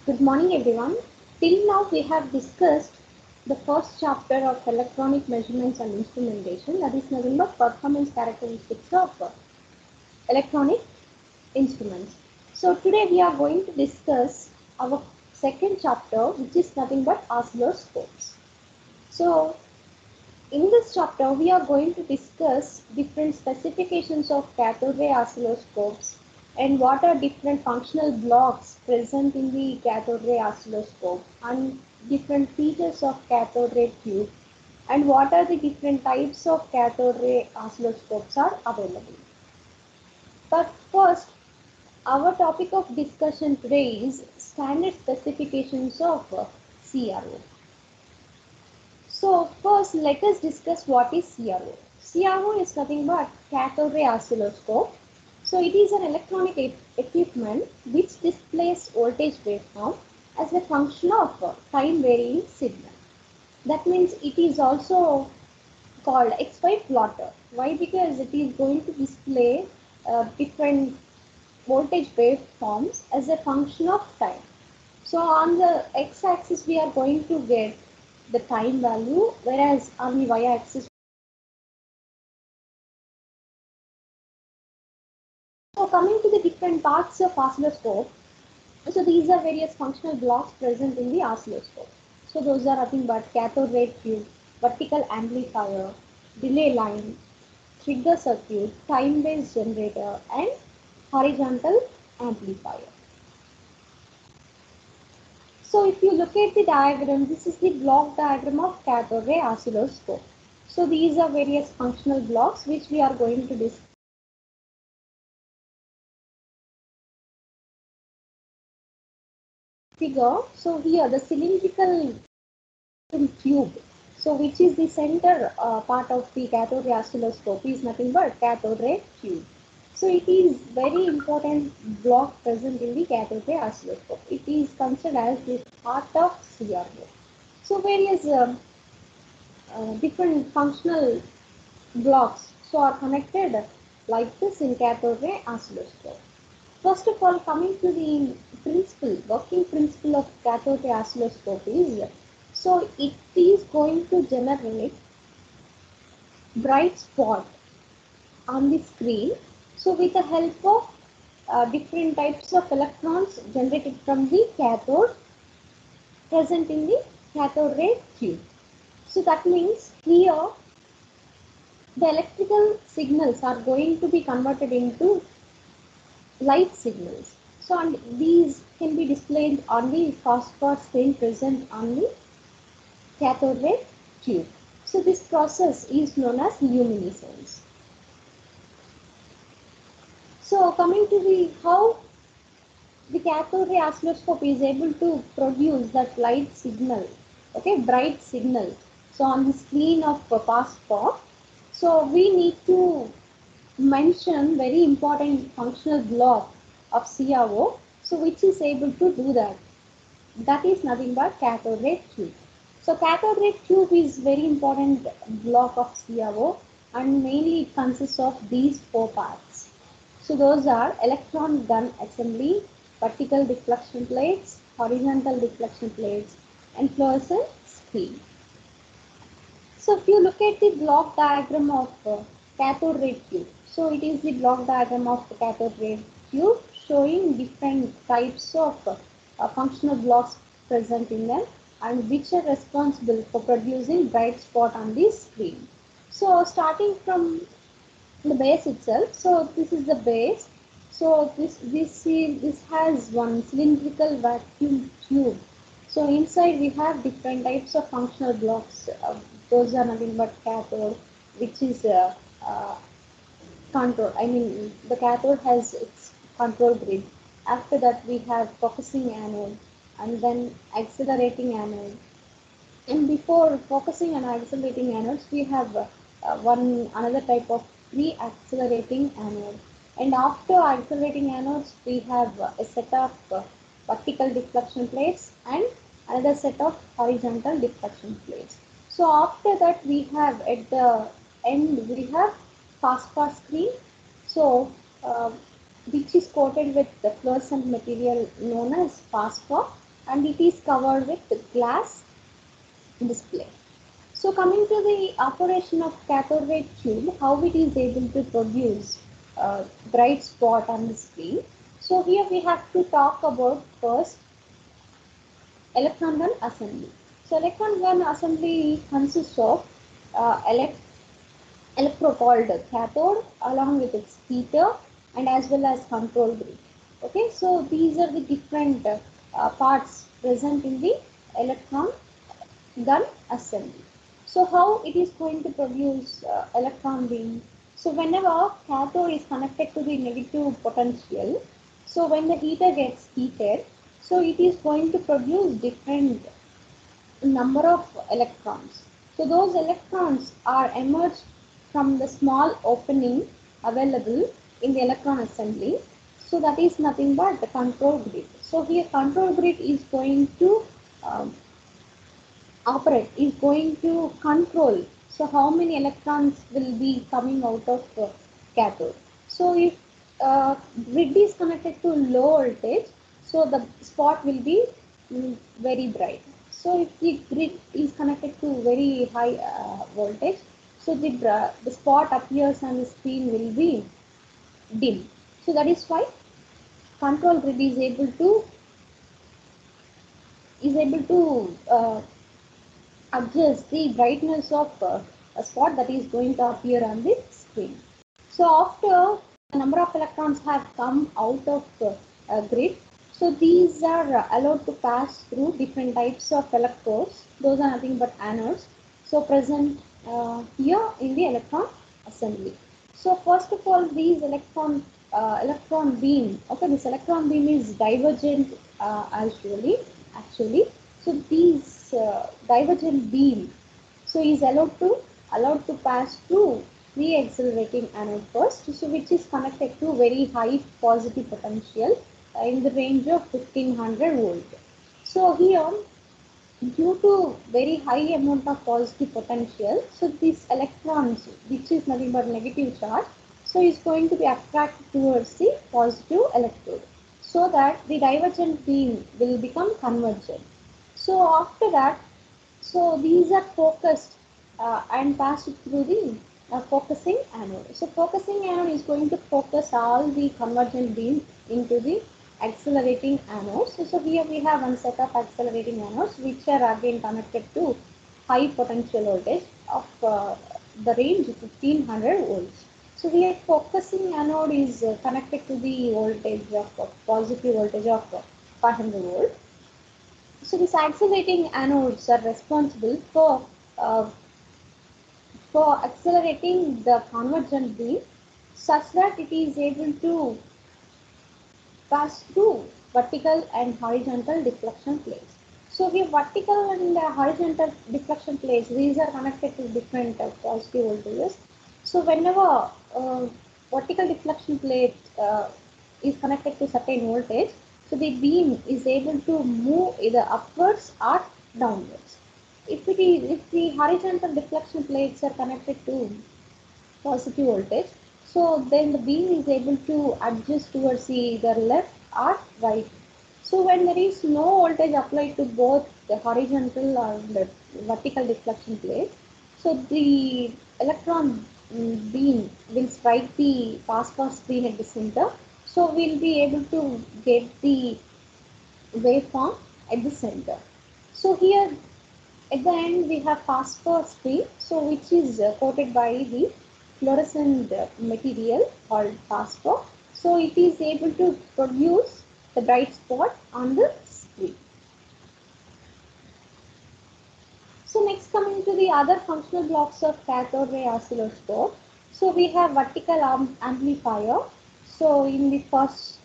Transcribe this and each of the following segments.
Good morning, everyone. Till now, we have discussed the first chapter of electronic measurements and instrumentation, that is nothing but performance characteristics of electronic instruments. So, today we are going to discuss our second chapter, which is nothing but oscilloscopes. So, in this chapter, we are going to discuss different specifications of cathode ray oscilloscopes and what are different functional blocks present in the cathode ray oscilloscope and different features of cathode ray tube and what are the different types of cathode ray oscilloscopes are available. But first, our topic of discussion today is standard specifications of CRO. So first let us discuss what is CRO. CRO is nothing but cathode ray oscilloscope. So it is an electronic equipment which displays voltage waveform as a function of time varying signal. That means it is also called X-Y plotter. Why? Because it is going to display different voltage waveforms as a function of time. So on the x-axis we are going to get the time value, whereas on the y-axis. So coming to the different parts of oscilloscope, so these are various functional blocks present in the oscilloscope. So those are nothing but cathode ray tube, vertical amplifier, delay line, trigger circuit, time-based generator, and horizontal amplifier. So if you look at the diagram, this is the block diagram of cathode ray oscilloscope. So these are various functional blocks which we are going to discuss. Figure. So here the cylindrical tube, so which is the center part of the cathode ray oscilloscope, is nothing but cathode ray tube. So it is very important block present in the cathode ray oscilloscope. It is considered as the part of CRO. So various different functional blocks so are connected like this in cathode ray oscilloscope. First of all, coming to the working principle of cathode ray oscilloscope is, so it is going to generate bright spot on the screen. So with the help of different types of electrons generated from the cathode present in the cathode ray tube. So that means here the electrical signals are going to be converted into light signals. So and these can be displayed on the phosphor screen present on the cathode ray tube. So this process is known as luminescence. So coming to the how the cathode ray oscilloscope is able to produce that light signal, okay, bright signal. So on the screen of phosphor, so we need to mention very important functional block of CRO, so which is able to do that. That is nothing but cathode ray tube. So cathode ray tube is very important block of CRO, and mainly it consists of these four parts. So those are electron gun assembly, vertical deflection plates, horizontal deflection plates, and fluorescent screen. So if you look at the block diagram of cathode ray tube, so it is the block diagram of the cathode ray tube showing different types of functional blocks present in them and which are responsible for producing bright spot on the screen. So starting from the base itself, so this is the base. So this has one cylindrical vacuum tube. So inside we have different types of functional blocks. Those are nothing but cathode, which is control. I mean, the cathode has its control grid. After that, we have focusing anode, and then accelerating anode. And before focusing and accelerating anodes, we have one another type of pre-accelerating anode. And after accelerating anodes, we have a set of vertical deflection plates and another set of horizontal deflection plates. So after that, we have at the end we have phosphor screen. So which is coated with the fluorescent material known as phosphor. and it is covered with glass display. So coming to the operation of cathode ray tube, how it is able to produce bright spot on the screen. So here we have to talk about first electron gun assembly. So electron gun assembly consists of electrode called cathode along with its heater and as well as control grid. Okay, so these are the different parts present in the electron gun assembly. So how it is going to produce electron beam? So whenever cathode is connected to the negative potential, so when the heater gets heated, so it is going to produce different number of electrons. So those electrons are emerged from the small opening available in the electron assembly. So that is nothing but the control grid. So here control grid is going to um, operate, is going to control. So how many electrons will be coming out of cathode. So if grid is connected to low voltage, so the spot will be very bright. So if the grid is connected to very high voltage, so the spot appears on the screen will be dim. So that is why control grid is able to adjust the brightness of a spot that is going to appear on the screen. So after the number of electrons have come out of a grid, so these are allowed to pass through different types of electrodes. Those are nothing but anodes. So present here in the electron assembly. So first of all, these electron beam. Okay, this electron beam is divergent actually. So these divergent beam so is allowed to pass through the accelerating anode first, so which is connected to very high positive potential in the range of 1500 volt. So here, due to very high amount of positive potential, so these electrons, which is nothing but negative charge, so is going to be attracted towards the positive electrode, so that the divergent beam will become convergent. So after that, so these are focused and passed through the focusing anode. So focusing anode is going to focus all the convergent beam into the accelerating anodes. So here we have one set of accelerating anodes which are again connected to high potential voltage of the range 1500 volts. So here focusing anode is connected to the voltage of positive voltage of 500 volt. So these accelerating anodes are responsible uh, for accelerating the convergent beam such that it is able to pass through vertical and horizontal deflection plates. So the vertical and horizontal deflection plates, these are connected to different positive voltages. So whenever vertical deflection plate is connected to certain voltage, so the beam is able to move either upwards or downwards. If the horizontal deflection plates are connected to positive voltage, so then the beam is able to adjust towards either left or right. So when there is no voltage applied to both the horizontal and the vertical deflection plate, so the electron beam will strike the pass screen at the center. So we'll be able to get the waveform at the center. So here at the end we have phosphor screen, so which is coated by the fluorescent material called phosphor. So it is able to produce the bright spot on the screen. So next coming to the other functional blocks of cathode ray oscilloscope. So we have vertical amplifier. So in the first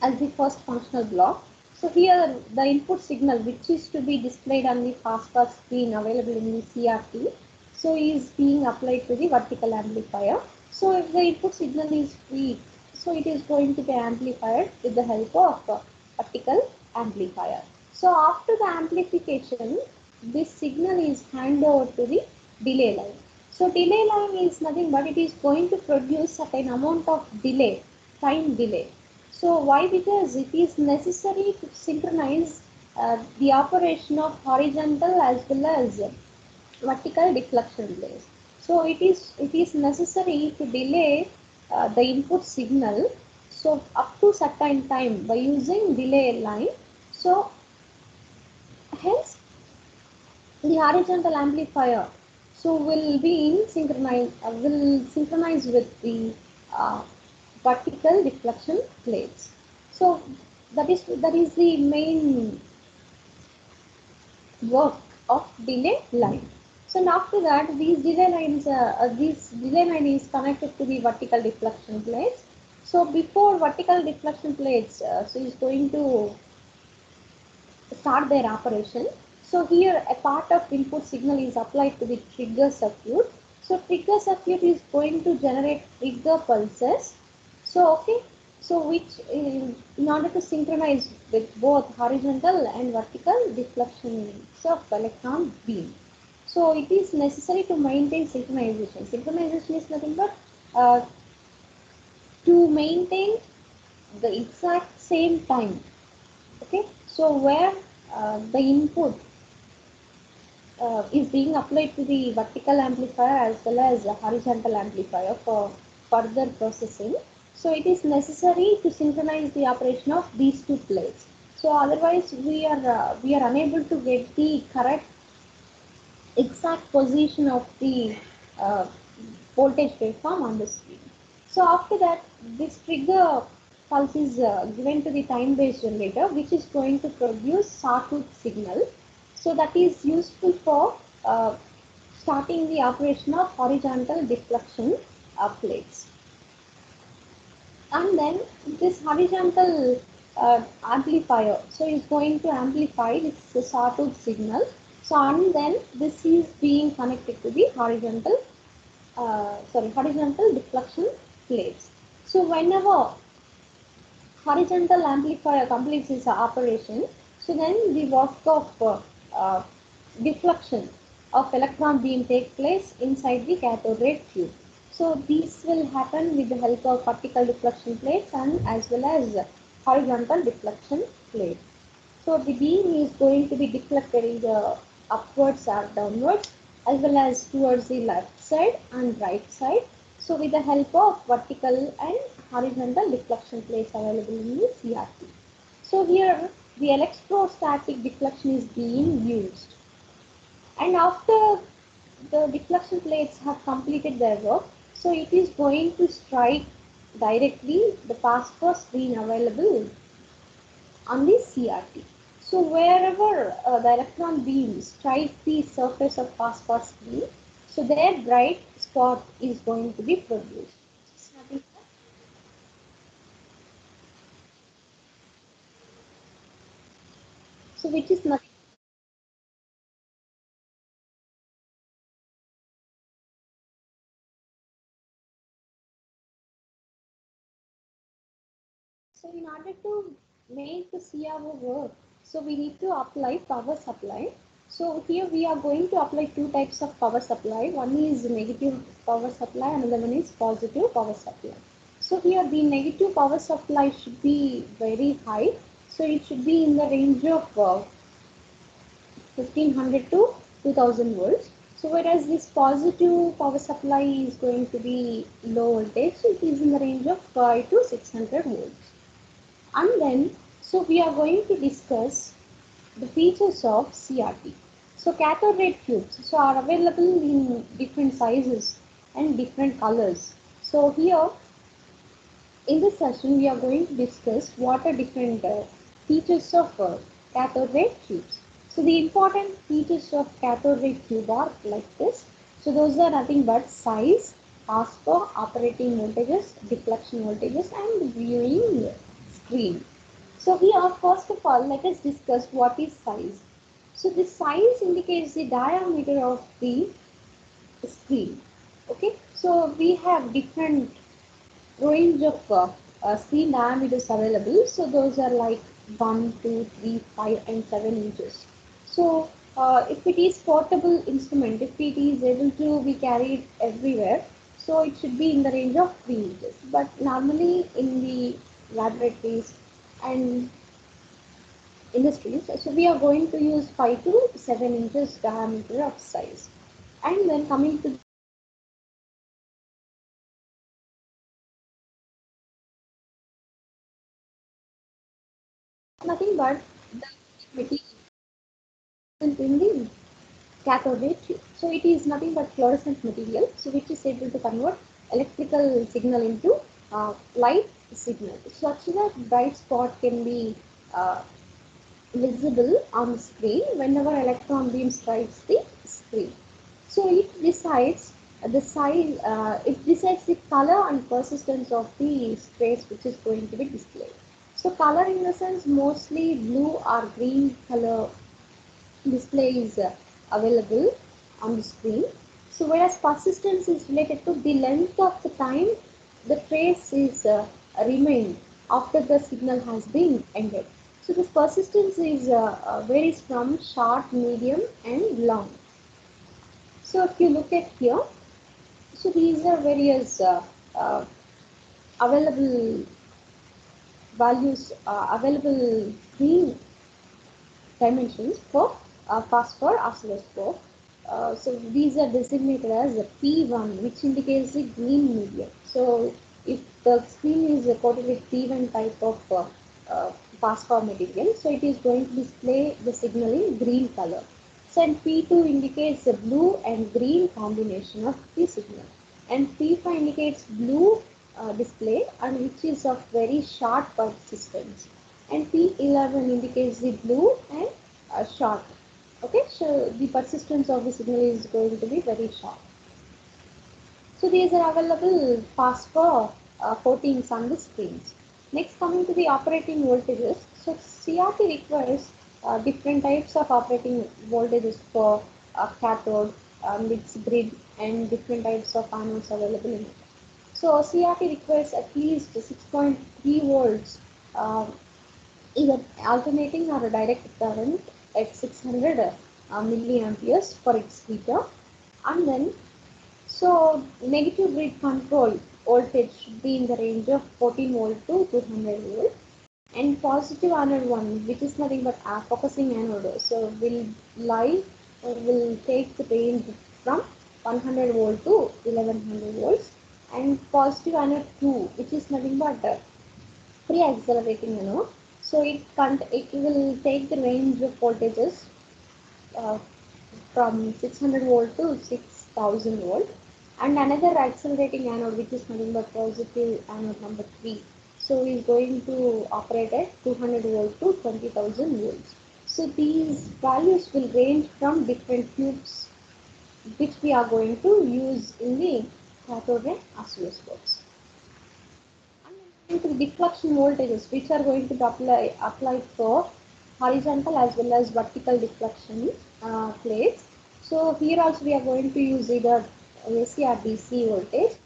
functional block. So here the input signal which is to be displayed on the phosphor screen available in the CRT, so is being applied to the vertical amplifier. So if the input signal is weak, so it is going to be amplified with the help of vertical amplifier. So after the amplification, this signal is handed over to the delay line. So delay line is nothing but it is going to produce certain amount of delay, time delay. So why? Because it is necessary to synchronize the operation of horizontal as well as vertical deflection plates. So it is necessary to delay the input signal. So up to certain time by using delay line. So hence the horizontal amplifier so will synchronize with the uh, vertical deflection plates. So that is the main work of delay line. So and after that, these delay line is connected to the vertical deflection plates. So before vertical deflection plates, so is going to start their operation. So here a part of input signal is applied to the trigger circuit. So trigger circuit is going to generate trigger pulses. So okay, so which in order to synchronize with both horizontal and vertical deflections of electron beam. So it is necessary to maintain synchronization. Synchronization is nothing but to maintain the exact same time. Okay, so where the input is being applied to the vertical amplifier as well as the horizontal amplifier for further processing. So it is necessary to synchronize the operation of these two plates. So otherwise we are unable to get the correct exact position of the uh, voltage waveform on the screen. So after that, this trigger pulse is given to the time-based generator, which is going to produce sawtooth signal. So that is useful for starting the operation of horizontal deflection plates. And then this horizontal amplifier, so is going to amplify this sawtooth signal. So and then this is being connected to the horizontal deflection plates. So whenever horizontal amplifier completes its operation, so then the work of deflection of electron beam take place inside the cathode ray tube. So these will happen with the help of vertical deflection plates and as well as horizontal deflection plate. So the beam is going to be deflected either upwards or downwards as well as towards the left side and right side. So with the help of vertical and horizontal deflection plates available in the CRT. So here the electrostatic deflection is being used. And after the deflection plates have completed their work, so it is going to strike directly the pass course screen available on the CRT. So wherever the electron beams strike the surface of phosphor screen, so their bright spot is going to be produced. So which is nothing. So in order to make the CRO work, so we need to apply power supply. So here we are going to apply two types of power supply. One is negative power supply, another one is positive power supply. So here the negative power supply should be very high. So it should be in the range of 1500 to 2000 volts. So whereas this positive power supply is going to be low voltage, so it is in the range of 5 to 600 volts. And then, so we are going to discuss the features of CRT. So cathode ray tubes so are available in different sizes and different colors. So here in this session we are going to discuss what are different features of cathode ray tubes. So the important features of cathode ray tube are like this. So those are nothing but size, ask for operating voltages, deflection voltages and viewing screen. So here first of all let us discuss what is size. So the size indicates the diameter of the screen. Okay, so we have different range of screen diameters available. So those are like 1, 2, 3, 5 and 7 inches. So if it is portable instrument, if it is able to be carried everywhere, so it should be in the range of 3 inches. But normally in the laboratories, and industries. So we are going to use 5 to 7 inches diameter of size. And then coming to nothing but the material in the cathode ray tube. So it is nothing but fluorescent material, so which is able to convert electrical signal into light signal, such that bright spot can be uh, visible on the screen whenever electron beam strikes the screen. So it decides the color and persistence of the space which is going to be displayed. So color in the sense mostly blue or green color display is available on the screen. So whereas persistence is related to the length of the time the trace is remained after the signal has been ended. So this persistence is varies from short, medium, and long. So if you look at here, so these are various uh, available values, available green dimensions for phosphor oscilloscope. So these are designated as a P1, which indicates the green medium. So if the screen is coated with P1 type of phosphor material, so it is going to display the signal in green color. So and P2 indicates the blue and green combination of the signal. And P5 indicates blue display and which is of very short persistence. And P11 indicates the blue and short. Okay, so the persistence of the signal is going to be very short. So these are available phosphor coatings on the screens. Next, coming to the operating voltages. So CRT requires different types of operating voltages for cathode, mixed grid, and different types of anodes available in it. So CRT requires at least 6.3 volts, either alternating or a direct current at 600 milliamperes for its heater. And then so negative grid control voltage should be in the range of 14 volt to 200 volt, and positive anode one, which is nothing but focusing anode, so will take the range from 100 volt to 1100 volts, and positive anode 2, which is nothing but pre-accelerating anode, so it will take the range of voltages uh, from 600 volt to 6000 volt, and another accelerating anode which is nothing but positive anode number 3, so is going to operate at 200 volt to 20,000 volts. So these values will range from different tubes which we are going to use in the cathode ray oscilloscopes. And then the deflection voltages which are going to be applied for horizontal as well as vertical deflection plates. So here also we are going to use either AC or DC voltage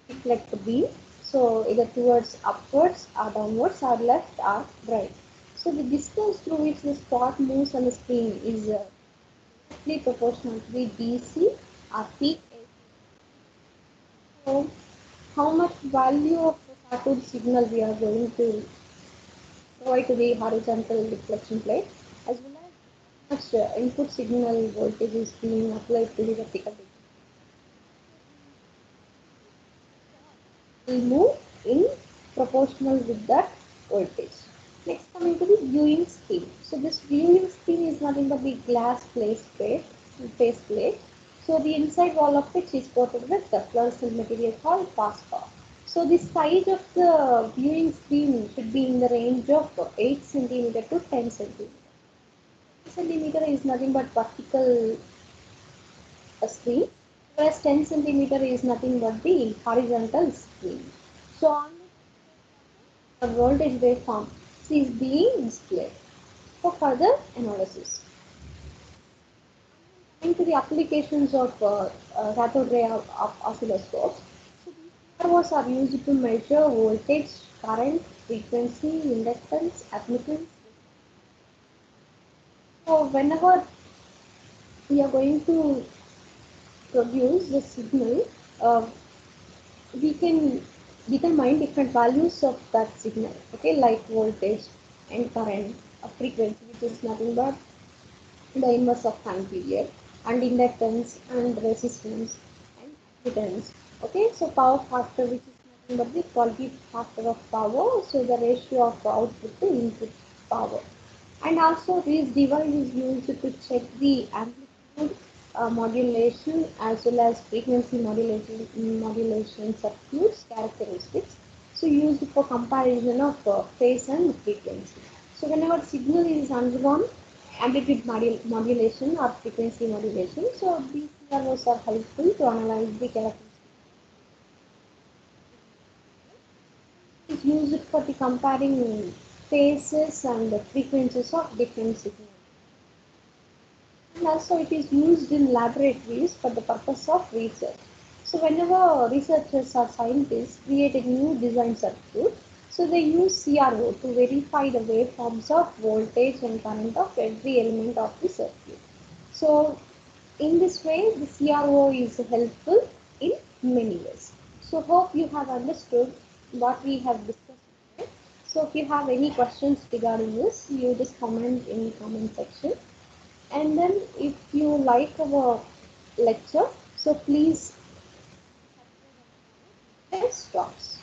deflect the beam. So either towards upwards or downwards or left or right. So the distance through which the spot moves on the screen is directly proportional to the DC or peak. So how much value of the cathode signal we are going to provide to the horizontal deflection plate, as well as how much input signal voltage is being applied to the vertical deflection will move in proportional with that voltage. Next, coming to the viewing screen. So this viewing screen is nothing but the glass face plate. So the inside wall of which is coated with the fluorescent material called phosphor. So the size of the viewing screen should be in the range of 8 centimeter to 10 centimeter. Centimeter is nothing but vertical screen, whereas 10 centimeter is nothing but the horizontal screen. So on the voltage waveform is being displayed for further analysis. Coming to the applications of cathode ray of oscilloscopes, so these CROs are used to measure voltage, current, frequency, inductance, admittance. So whenever we are going to produce the signal, uh, we can determine different values of that signal, okay, like voltage and current, frequency, which is nothing but the inverse of time period, and inductance and resistance and admittance. Okay, so power factor, which is nothing but the quality factor of power, so the ratio of output to input power. And also this device is used to check the amplitude modulation as well as frequency modulation circuits characteristics. So used for comparison of phase and frequency. So whenever signal is undergone amplitude modulation or frequency modulation, so these CROs are helpful to analyze the characteristics. Is used for the comparing phases and the frequencies of different signals. And also it is used in laboratories for the purpose of research. So whenever researchers or scientists create a new design circuit, so they use CRO to verify the waveforms of voltage and current of every element of the circuit. So in this way, the CRO is helpful in many ways. So hope you have understood what we have discussed today. So if you have any questions regarding this, you just comment in the comment section. And then if you like our lecture, so please subscribe our channel. Let's talks.